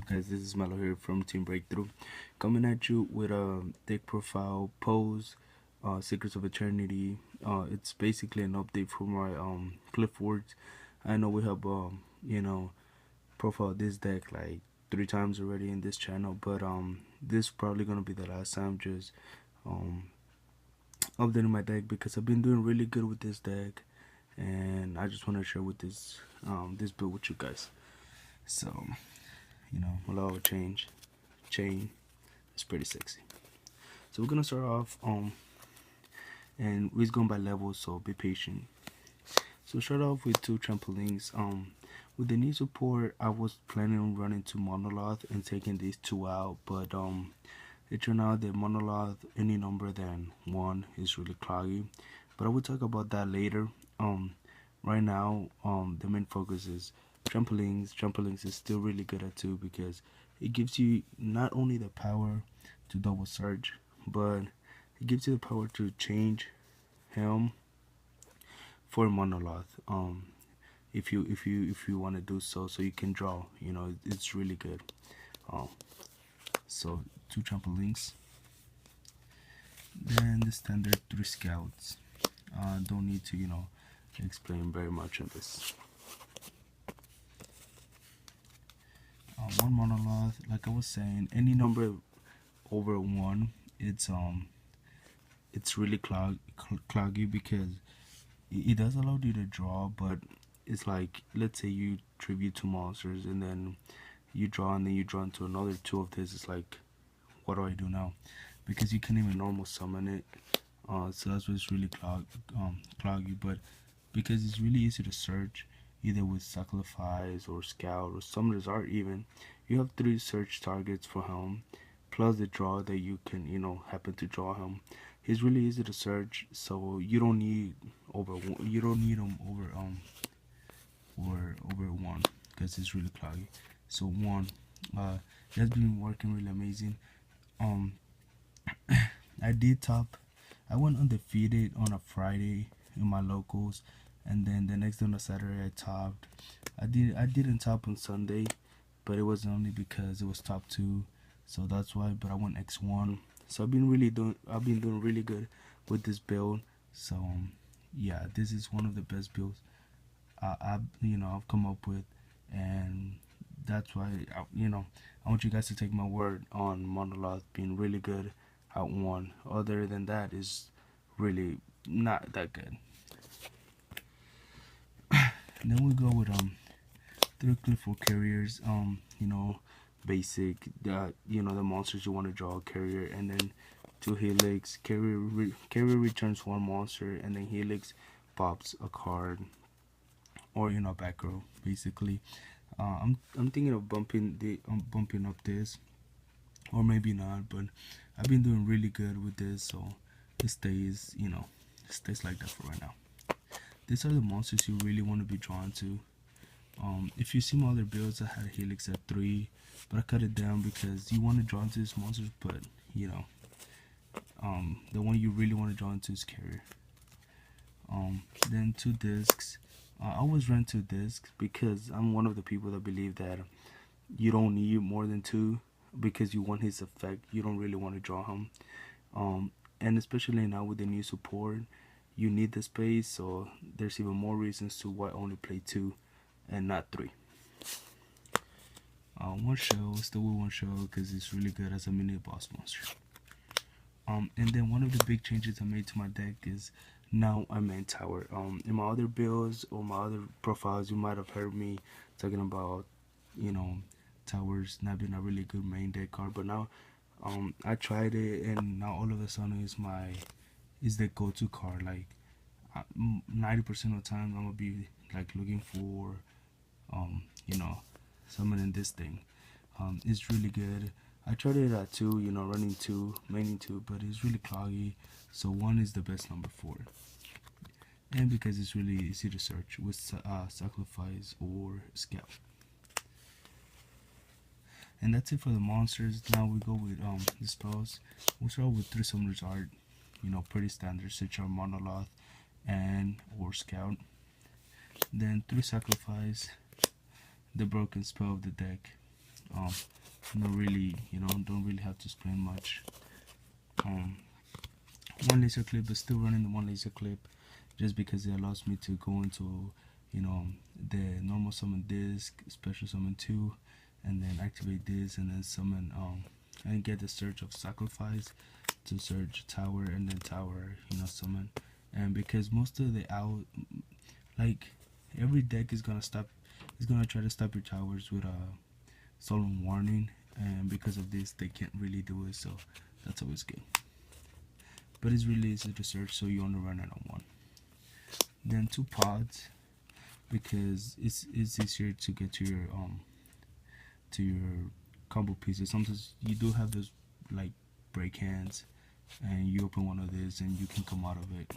guys? This is Melo here from Team Breakthrough, coming at you with a deck profile pose, Secrets of Eternity. It's basically an update for my Qliphort. I know we have profiled this deck like 3 times already in this channel, but this is probably gonna be the last time just um updating my deck because I've been doing really good with this deck, and I just want to share with this build with you guys. So a lot of chain. It's pretty sexy. So we're gonna start off and we're going by levels, so be patient. So start off with 2 trampolines. With the knee support, I was planning on running to Monolith and taking these 2 out, but it turned out that Monolith, any number than 1 is really cloggy. But I will talk about that later. Right now, the main focus is trampolines. Trampolines is still really good at 2 because it gives you not only the power to double search, but it gives you the power to change him for Monolith. If you want to do so you can draw. It's really good. So 2 trampolines. Then the standard 3 scouts. Don't need to explain very much on this. 1 Monolith, like I was saying, any number over 1, it's really cloggy because it does allow you to draw, but it's like, let's say you tribute 2 monsters and then you draw, and then you draw into another 2 of this. It's like, what do I do now? Because you can't even normal summon it. So that's why it's really cloggy. But because it's really easy to search, either with Sacrifice or Scout or Summoner's Art even, you have 3 search targets for him, plus the draw that you can happen to draw him. He's really easy to search, so you don't need him over over 1 because it's really cloggy. So 1, it has been working really amazing. I did top. I went undefeated on a Friday in my locals, and then the next day on a Saturday I topped. I didn't top on Sunday, but it was only because it was top 2, so that's why. But I went X1, so I've been doing really good with this build. So yeah, this is one of the best builds I've come up with, and that's why I want you guys to take my word on Monolith being really good at 1. Other than that, is really not that good. And then we go with 3 Qliphort carriers. Basic, the monsters you want to draw, carrier, and then 2 Helix. Carrier returns 1 monster, and then Helix pops a card, or back row basically. I'm thinking of bumping up this, or maybe not, but I've been doing really good with this, so it stays like that for right now. These are the monsters you really want to be drawn to. If you see my other builds, I had a Helix at 3, but I cut it down because you want to draw into these monsters, but the one you really want to draw into is carrier. Then 2 discs. I always run 2 discs because I'm one of the people that believe that you don't need more than 2 because you want his effect. You don't really want to draw him. And especially now with the new support, you need the space, so there's even more reasons to why only play 2 and not 3. 1 shell, still with 1 shell because it's really good as a mini boss monster. And then one of the big changes I made to my deck is now I'm main tower. In my other builds or my other profiles, you might have heard me talking about towers not being a really good main deck card, but now I tried it, and now all of a sudden is the go-to card. Like 90% of the time I'm gonna be like looking for summoning this thing. It's really good. I tried it at 2, running 2, maining 2, but it's really cloggy, so 1 is the best number for it. And because it's really easy to search with Sacrifice or Scout. And that's it for the monsters. Now we go with the spells. We'll start with 3 Summoner's Art, pretty standard, such are Monolith and or Scout. Then 3 Sacrifice, the broken spell of the deck, not really, don't really have to spend much. One laser clip, but still running the one laser clip, just because it allows me to go into, the normal summon disc, special summon 2, and then activate this, and then summon and get the surge of sacrifice to surge tower, and then tower, summon. And because most of the like every deck is gonna try to stop your towers with a solemn warning, and because of this they can't really do it, so that's always good. But it's really easy to search, so you only run it on one. Then 2 pods, because it's easier to get to your combo pieces. Sometimes you do have those like break hands, and you open one of these and you can come out of it.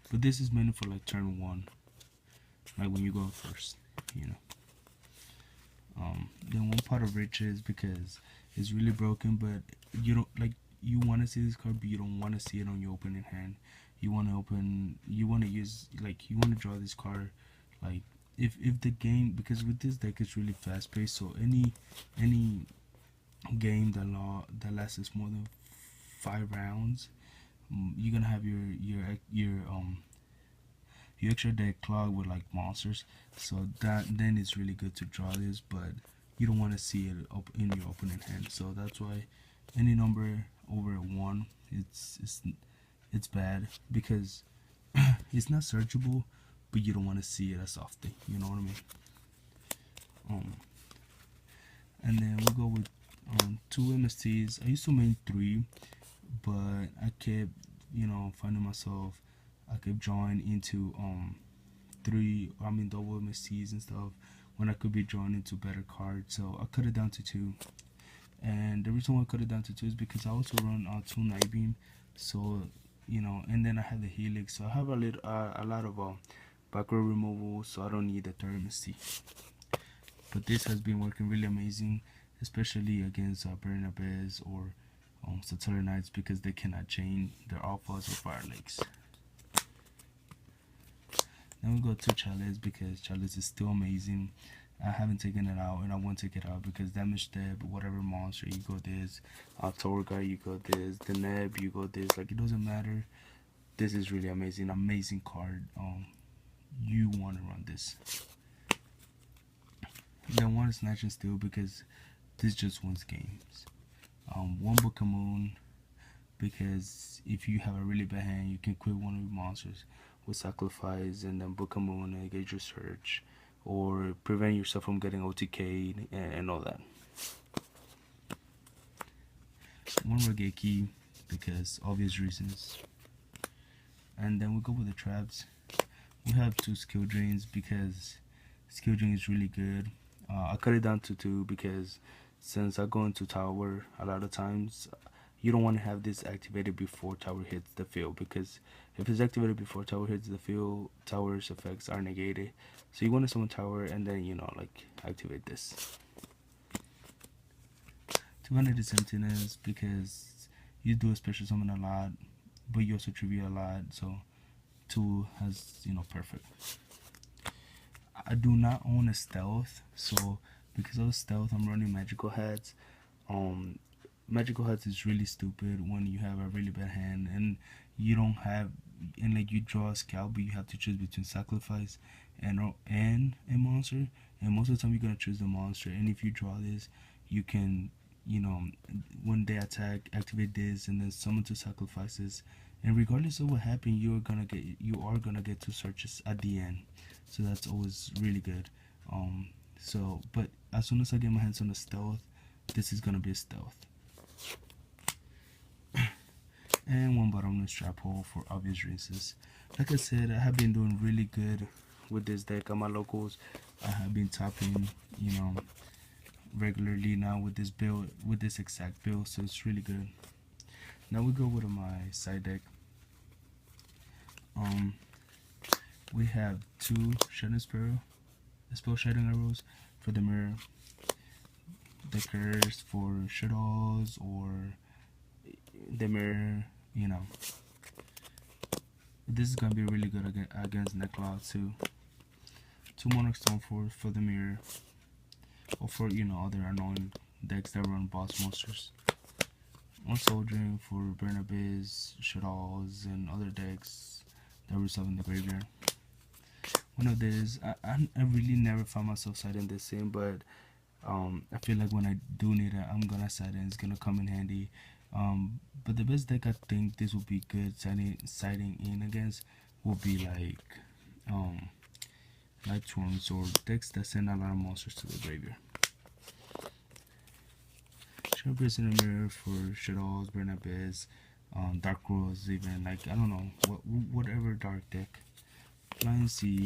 But this is mainly for like turn 1, like when you go first, Then 1 pot of riches, because it's really broken, but you don't like, you want to see this card, but you don't want to see it on your opening hand. You want to use, like, you want to draw this card, like, if the game, because with this deck it's really fast paced, so any game that lasts more than 5 rounds, you're gonna have your extra deck clogged with like monsters, so then it's really good to draw this, but you don't want to see it up in your opponent hand. So that's why any number over 1, it's bad, because it's not searchable, but you don't want to see it as often, you know what I mean? And then we go with 2 MSTs. I used to main 3, but I kept finding myself, I kept drawing into double MSTs and stuff, when I could be drawn into better cards, so I cut it down to 2. And the reason why I cut it down to 2 is because I also run 2 Night Beam, so and then I have the Helix, so I have a lot of backward removal, so I don't need the 3rd MST. But this has been working really amazing, especially against Burning Abyss or Satellite Knights, because they cannot chain their alphas or Fire Lakes. Then we go to Qliphort, because Qliphort is still amazing. I haven't taken it out, and I won't take it out, because damage step, whatever monster, you go this. Torga, you go this. The Neb, you go this. Like, it doesn't matter. This is really amazing card. You want to run this. Then 1 is Snatch and Steal, because this just wins games. 1 Book of Moon, because if you have a really bad hand, you can quit one of your monsters with Sacrifice, and then Book of Moon and engage your search, or prevent yourself from getting OTK'd and all that. 1 Regeki, because obvious reasons. And then we go with the traps. We have 2 skill drains, because skill drain is really good. I cut it down to 2, because since I go into tower a lot of times, you don't want to have this activated before tower hits the field, because if it's activated before tower hits the field, tower's effects are negated. So you want to summon tower and then like activate this. 200 is Emptiness, because you do a special summon a lot, but you also tribute a lot, so 2 has perfect. I do not own a stealth, so because of stealth I'm running magical hats. Magical hats is really stupid when you have a really bad hand and you don't have, and like you draw a scout, but you have to choose between Sacrifice and a monster, and most of the time you're gonna choose the monster. And if you draw this, you can when they attack, activate this and then summon 2 sacrifices, and regardless of what happened, you are gonna get 2 searches at the end, so that's always really good. But as soon as I get my hands on the stealth, this is gonna be a stealth. And 1 bottomless trap hole for obvious reasons. Like I said, I have been doing really good with this deck on my locals. I have been topping regularly now with this build, with this exact build, so it's really good. Now we go with my side deck. We have 2 Shedding Spell Shedding Arrows for the mirror, the curse for shadows, or the mirror, This is gonna be really good against Necklaw too. 2 Monarch Stoneforge for the mirror, or for other annoying decks that run boss monsters. One soldiering for Bernabes, Shaddolls, and other decks that resolve in the graveyard. One of these, I really never found myself siding this sim, but I feel like when I do need it, I'm gonna side it. It's gonna come in handy. But the best deck I think this will be good siding in against will be like Torrents or decks that send a lot of monsters to the graveyard. Sharpest in the mirror for Shadows, Bernabes, Dark Rose, even like I don't know whatever dark deck. Flying Sea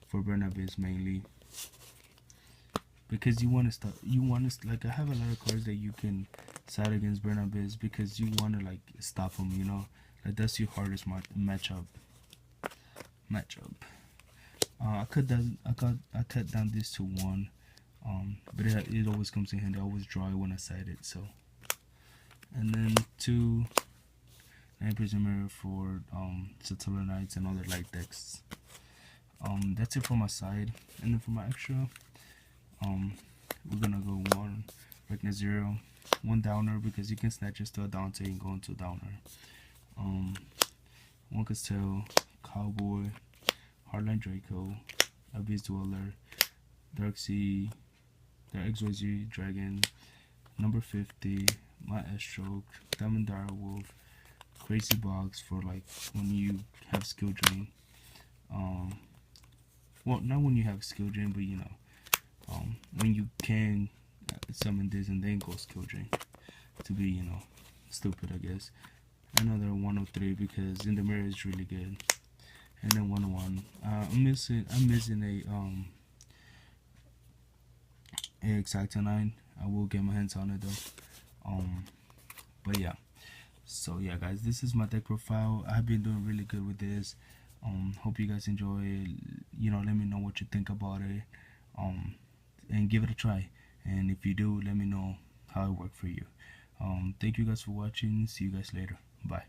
for Bernabes mainly. Because you want to start, like I have a lot of cards that you can side against Bernabes because you want to like stop them, like that's your hardest matchup. I cut down this to 1, but it always comes in handy. I always draw it when I side it. So, and then 2 9 Prison Mirror for Satellar Knights and other light decks. That's it for my side, and then for my extra. We're gonna go 1 Reckner 0, 1 Downer because you can snatch it to a Dante and go into a Downer. 1 Castell, Cowboy, Hardline Draco, Abyss Dweller, Darksea, the XYZ Dragon, number 50, my S-Stroke, Diamond Dire Wolf, Crazy Box for like when you have skill drain. Well, not when you have skill drain, but when you can summon this and then go skill drain to be stupid, I guess. Another 103 because in the mirror is really good. And then 101. I'm missing a Exacta 9. I will get my hands on it though. But yeah. So yeah, guys, this is my deck profile. I've been doing really good with this. Hope you guys enjoy it. Let me know what you think about it. And give it a try. And if you do, let me know how it worked for you. Thank you guys for watching. See you guys later. Bye.